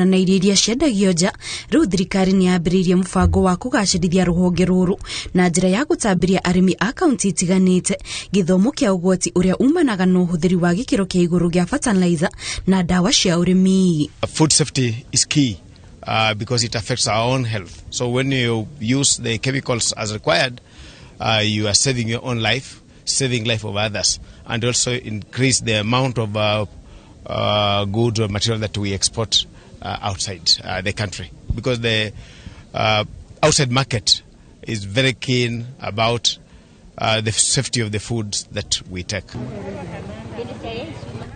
na irio iria ciendagio nja. Riu thirikari ni yambiririe mubango wa kugacirithia ruhonge ruru na njira ya gutambiria arimi a kaunti itiganite githomo kia ugwati uria umanaga na uhuthiri wa gikiro kia iguru gia fertilizer na dawa cia urimi. Food safety is key because it affects our own health. So when you use the chemicals as required, you are saving your own life, saving life of others, and also increase the amount of goods or material that we export outside the country, because the outside market is very keen about the safety of the foods that we take.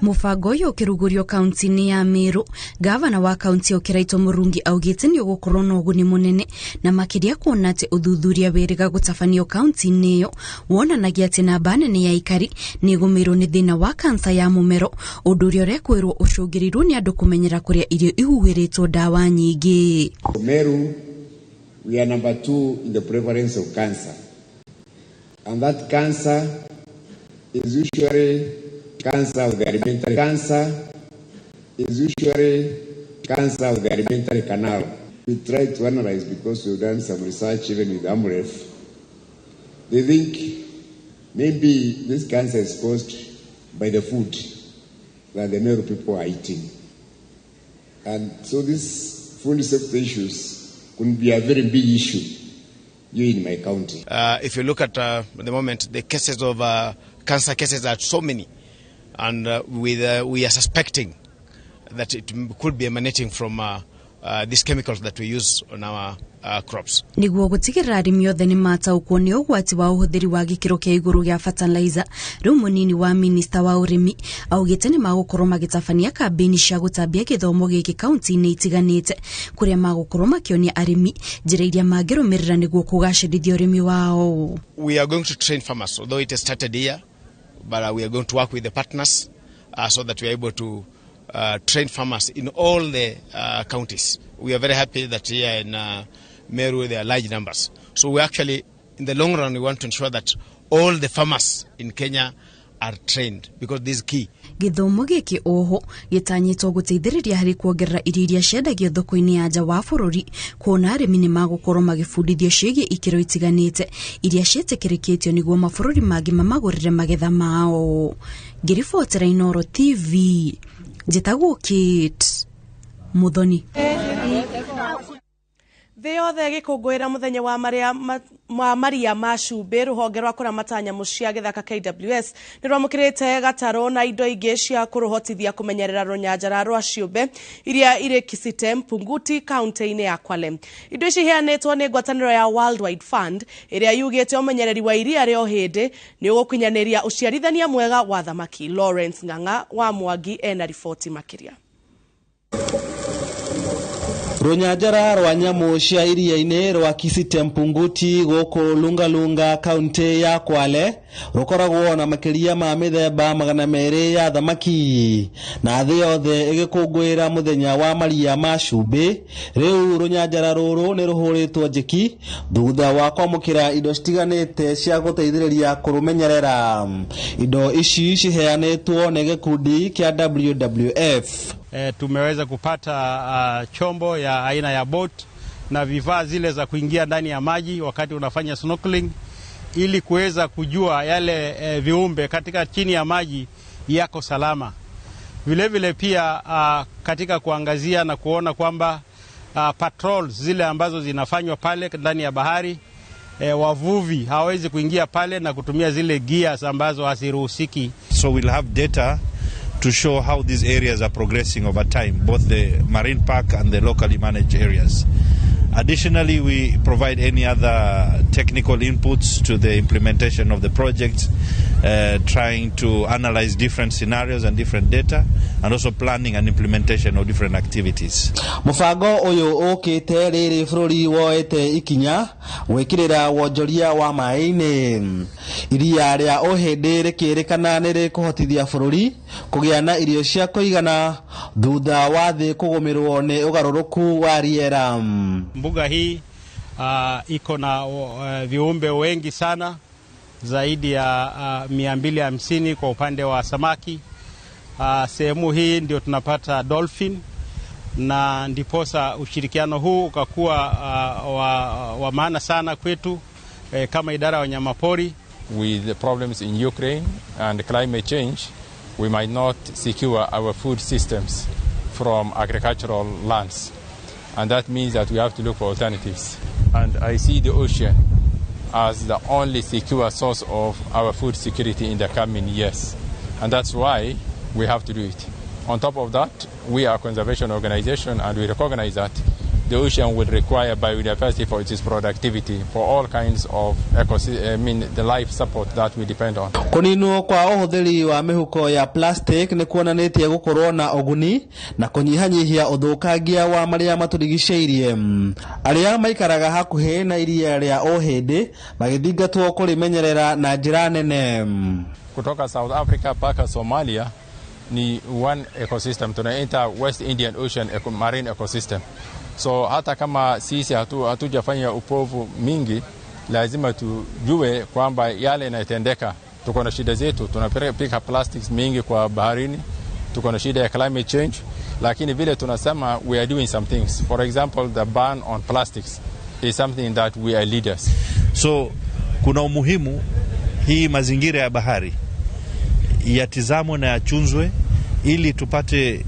Mubango uyu ukirugurio kaunti-ini ya Meru, gavana wa kaunti Okiraito Murungi augite ni ugukorwo na uguni munene na makiria kuona ati uthuthuria wiriga gutafanio kaunti-ini iyo wonanagia ati namba nene ya ikari ni gumirwo ni thina wa kansa ya mumero, undu uria urekwirwo ucungirirwo ni andu kumenyera kuria irio ihuhiritwo dawa nyingi. Meru, we are number 2 in the prevalence of cancer, and that cancer is usually cancer of the alimentary canal. We try to analyze because we've done some research even with AMREF. They think maybe this cancer is caused by the food that the Meru people are eating. And so these food safety issues could be a very big issue here in my county. If you look at the moment, the cases of cancer cases are so many. And we are suspecting that it could be emanating from these chemicals that we use on our crops. Niguo gutigirira arimi othe ni mataukwo ni ugwati wa uhuthiri wa gikiro kia iguru gia fertilizer. Riu munini wa minister wa urimi augite ni magukorwo magitabania kambeni cia gutambia githomo giki kaunti-ini itiganite kuria magukorwo makionia arimi njira iria mangirumirira niguo kugacirithia urimi wao. We are going to train farmers, although it has started here. But we are going to work with the partners so that we are able to train farmers in all the counties. We are very happy that here in Meru there are large numbers. So we actually, in the long run, we want to ensure that all the farmers in Kenya are trained, because this is key. Githomo giki oho gitanyitwo guteithiriria hari kuongerera irio iria ciendagio thoko-ini ya nja wa bururi, kuona arimi ni magukorwo magibundithio ciĩgiĩ ikiro itiganite iria cietikirikitio niguo mabururi mangi mamagurire magetha mao. Ngiribotera Inooro TV, njitagwo Kate Muthoni. Thĩ yothe gĩkũngũĩra muthenya wa maria ma cumbĩ, rũhonge rwa kũramata nyamũ cia gĩthaka KWS nĩ rwamũkĩrĩte gatarũ na indo ingĩ cia kũrũhotithia kũmenyerera rũnyanjara rwa ciũmbe iria irĩ Kisite, Punguti, kaunti-inĩ ya Kwale. Indo ici iheanĩtwo nĩ ngwatanĩro ya Worldwide Fund ĩrĩa yugĩte ũmenyereri wa iria rĩa hĩndĩ nĩ ũgũkinyanĩria ũciarithania mwega wa thamaki. Lawrence Ng'ang'a wa Mwangi ena riboti makĩria. Runyanjara rwa nyamu cia iria-inĩ rwa Kisite, Punguti gũkũ Lungalunga kaunti ya Kwale rukoragwo na makiria ma mĩthemba 200 ya thamaki, na thĩ yothe ĩgĩkũngũĩra muthenya wa maria ma cumbĩ. Rĩu runyanjara rũrũ nĩ rũhũrĩtwo njeki thutha wa kwamũkĩra indo citiganĩte cia gũteithĩrĩria kũrũmenyerera. Indo ici ciheanĩtwo nĩ gĩkundi kĩa WWF. Tumeweza kupata chombo ya aina ya boat na vifaa zile za kuingia ndani ya maji wakati unafanya snorkeling, ili kuweza kujua yale viumbe katika chini ya maji yako salama. Vile vile pia katika kuangazia na kuona kwamba patrols zile ambazo zinafanywa pale ndani ya bahari, wavuvi hawezi kuingia pale na kutumia zile gears ambazo haziruhusiki. So we'll have data to show how these areas are progressing over time, both the marine park and the locally managed areas. Additionally, we provide any other technical inputs to the implementation of the projects, trying to analyze different scenarios and different data, and also planning and implementation of different activities. Mubango uyu ukite riri bururi woete ikinya gwikirira wonjoria wa mai-ini. Iria ria uhindi rikirikana ni rikuhotithia bururi kugia na irio cia kuigana thutha wa thi kugumirwo ni ugaruruku wa riera. Mbuga hii iko na viumbe wengi sana, zaidi ya 250 kwa upande wa samaki. Sehemu hii ndio tunapata dolphin, na ndiposa ushirikiano huu ukakuwa wa maana sana kwetu kama idara ya wanyamapori. With the problems in Ukraine and climate change, we might not secure our food systems from agricultural lands. And that means that we have to look for alternatives. And I see the ocean as the only secure source of our food security in the coming years. And that's why we have to do it. On top of that, we are a conservation organization and we recognize that the ocean will require biodiversity for its productivity, for all kinds of the life support that we depend on. Kunino kwa uhuthiri wa mihuko ya plastic ni kuonanitie gukorwo na oguni na kunyihanyihia uthukagia wa maria maturigiceirie. Aria maikaraga hakuhe na iria ria Ohede magithingatwo kurimenyerera na njira nene. Kutoka South Africa mpaka Somalia ni one ecosystem, tunaita West Indian Ocean marine ecosystem. So hata kama sisi hatujafanya upovu mingi, lazima tujue kwamba yale yanatendeka. Tuko na shida zetu, tunapika plastics mingi kwa baharini, tuko na shida ya climate change, lakini vile tunasema we are doing some things. For example, the ban on plastics is something that we are leaders. So kuna umuhimu hii mazingira ya bahari yatizamwe na yachunzwe ili tupate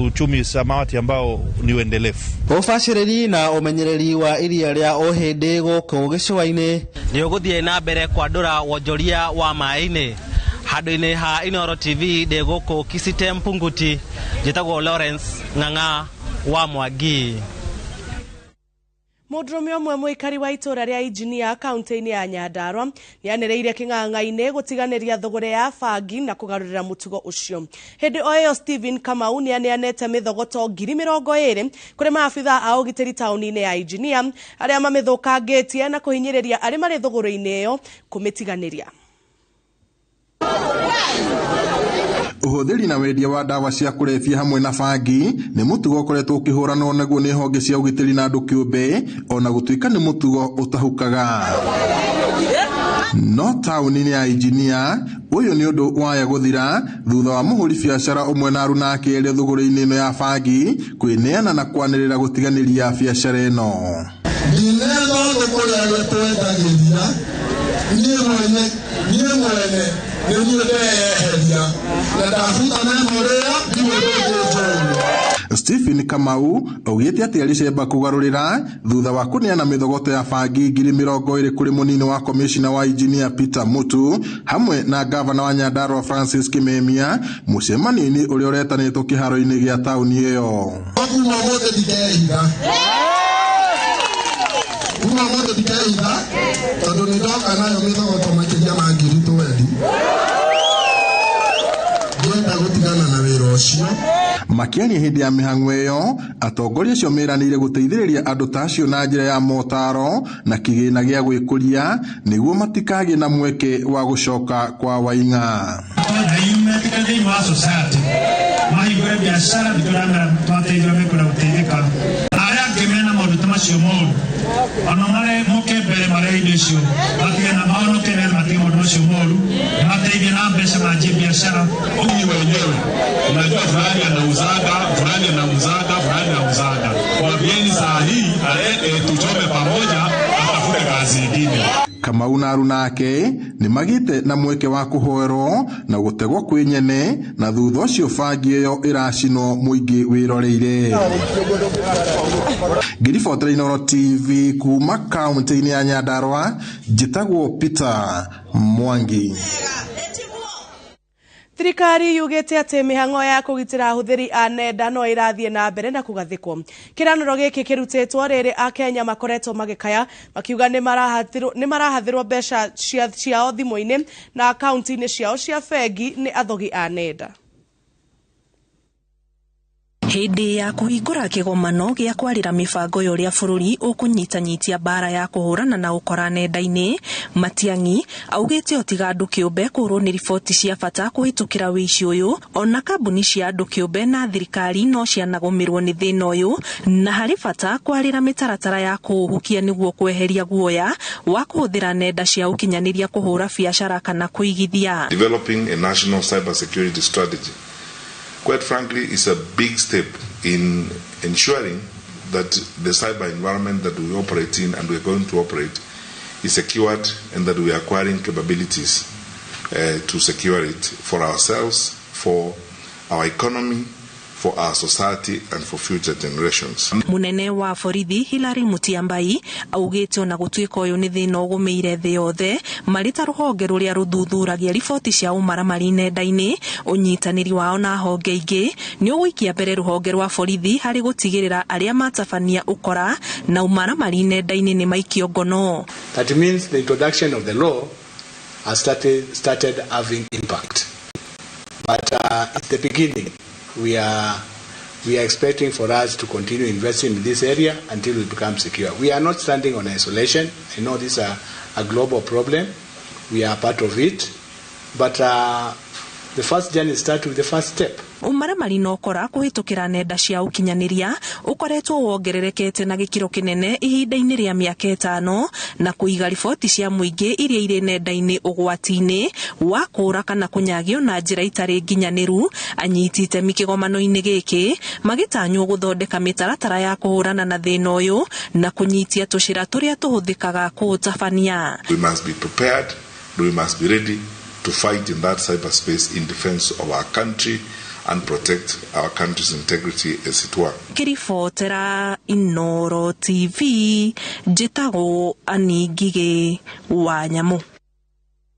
uchumi samawati ambao ni uendelevu. Ufashiriri na umenyereri wa iria ria Ohede guku gicua-ini ni uguthie na mbere kwandura wonjoria wa mai-ini. Handu-ini ha Inooro TV de guku Kisitempunguti, njitagwo Lawrence Ng'ang'a wa Mwangi. Mũndũrũme ũmwe mũikari wa itũra rĩa Injinia kaunti-inĩ ya Nyandarua nĩanereire kĩng'ang'a-inĩ gũtiganĩria thogora ya bangi na kũgarũrĩra mũtugo ũcio. Hĩndĩ o ĩyo Stephen Kamau nĩaneanĩte mĩthogoto 20,000 kũrĩ maabitha a ũgitĩri taũni-inĩ ya Injinia arĩa mamĩthũkangĩtie na kũhinyĩrĩria arĩ marĩ thogora-inĩ ĩyo kũmĩtiganĩria. Uhuthiri na wendia wa dawa cia kulevya hamwe na bangi ni mutugo ukoretwo ukihuranwo naguo ni honge cia ugitiri na andu kiumbe ona gutuika ni mutugo utahukaga. No tauni-ini ya Injinia uyu ni undu waya guthira thutha wa muhuri biacara umwe na aruna akere thogora-ini ino ya bangi kwineana na kwanirira gutiganiria biacara ino. Dinero ndukuria gwetwendagiria nie mwene Stephen Kamau augite ati alicemba kugarurira thutha wa kuneana mithogoto ya bangi 20,000 kuri munini wa commissioner wa Injinia Peter Mutu hamwe na governor wa Nyandarua Francis Kimemia mucemanio-ini uria uretanitwo kiharo-ini gia tauni iyo. Uma moto dikaida tondu ni ndoka nayo mithogoto makiria ma ngiri twendi ngenda gutigana na wira ucio. Makiaria hindi ya mihang'o iyo atongoria acio meranĩire guteithĩrĩria andu tacio na njira ya motaro na kigina gia gwikuria niguo matikagie na mweke wa gucoka kwa waing'a. Mahingũre biacara bituranga twateithio mekura guteithika aria ngimena maundu ta macio moru ona mare moke mbere mare indo icio batige na maono kene matige maundu macio moru mateithie na mbeca na njia biashara. Unyi wenyewe unajua fulani anauzanga fulani anauzanga kwa bieni saa hii tuchome pamoja atafute kazi nyingine. Kamau na aruna ake ni magite na mweke wa kuhoerwo na gutegwo kwi nyene na thutha ucio bangi iyo iracinwo muingi wiroreire. Ngiribotera Inooro TV kuma kaunti-ini ya Nyandarua, njitagwo Peter Mwangi. Thirikari yugite ati mihang'o ya kugitira ahuthiri a nenda no irathie na mbere na kugathikwo. Kiraniro giki kirutitwo riri a Kenya makoretwo magikaya makiuga ni marahathirwo mbeca ciao thimu-ini na akaunti-ini ciao cia bengi ni athogi a nenda. Hindi ya kuhingura kigomano gia kwarira mibango yoria bururi ukunyitanyitia bara ya kuhurana na ukora nenda-ini, Matiang'i augite otiga andu kiumbe kurwo ni riboti cia bata kuhitukira wici uyu ona kambuni cia andu kiumbe na thirikari no cianagomirwo ni thina uyu na hari bata kwarira mitaratara ya kuhukia niguo kweheria guoya wa kuhuthira nenda cia ukinyaniria kuhura biacara kana kuigithia. Developing a national cybersecurity strategy, quite frankly, is a big step in ensuring that the cyber environment that we operate in and we're going to operate is secured, and that we are acquiring capabilities to secure it for ourselves, for our economy, for our society and for future generations. Munene wa borithi Hilary Mutyambai augĩte ona gũtuĩka ũyũ nĩ thĩna ũgũmĩire thĩ yothe, marĩ ta rũhonge rũrĩa rũthuthuragia riboti cia ũmaramari nenda-inĩ, ũnyitanĩri wao na honge ingĩ nĩ ũgũikia mbere rũhonge rwa borithi harĩ gũtigĩrĩra arĩa matabania ũkora na ũmaramari nenda-inĩ nĩ maikio ngono. That means the introduction of the law has started having impact. But at the beginning, we are expecting for us to continue investing in this area until we become secure. We are not standing on isolation. I know this is a global problem. We are part of it. But the first journey starts with the first step. Umaramari no kora kuhitukira nenda cia ukinyanĩria ukoretwo wongererekete na gĩkĩro kĩnene ihinda-inĩ rĩa mĩaka 5 na kũiga riboti cia mũingĩ iria irĩ nenda-inĩ ũgwati-inĩ wa kũũra kana kũnyagio na njĩra itarĩ nginyanĩru. Anyiti itemi kĩgomano-inĩ gĩkĩ magĩtanywo gũthondeka mĩtaratara ya kũhũrana na thĩna ũyũ na kũnyitia tũcĩra tũrĩa tũhũthĩkaga kũũtabania. We must be prepared, we must be ready to fight in that cyberspace in defense of our country and protect our country's integrity as it were. Kiribotera Inooro TV, njĩtagwo Ani Ngigĩ wa Nyamũ.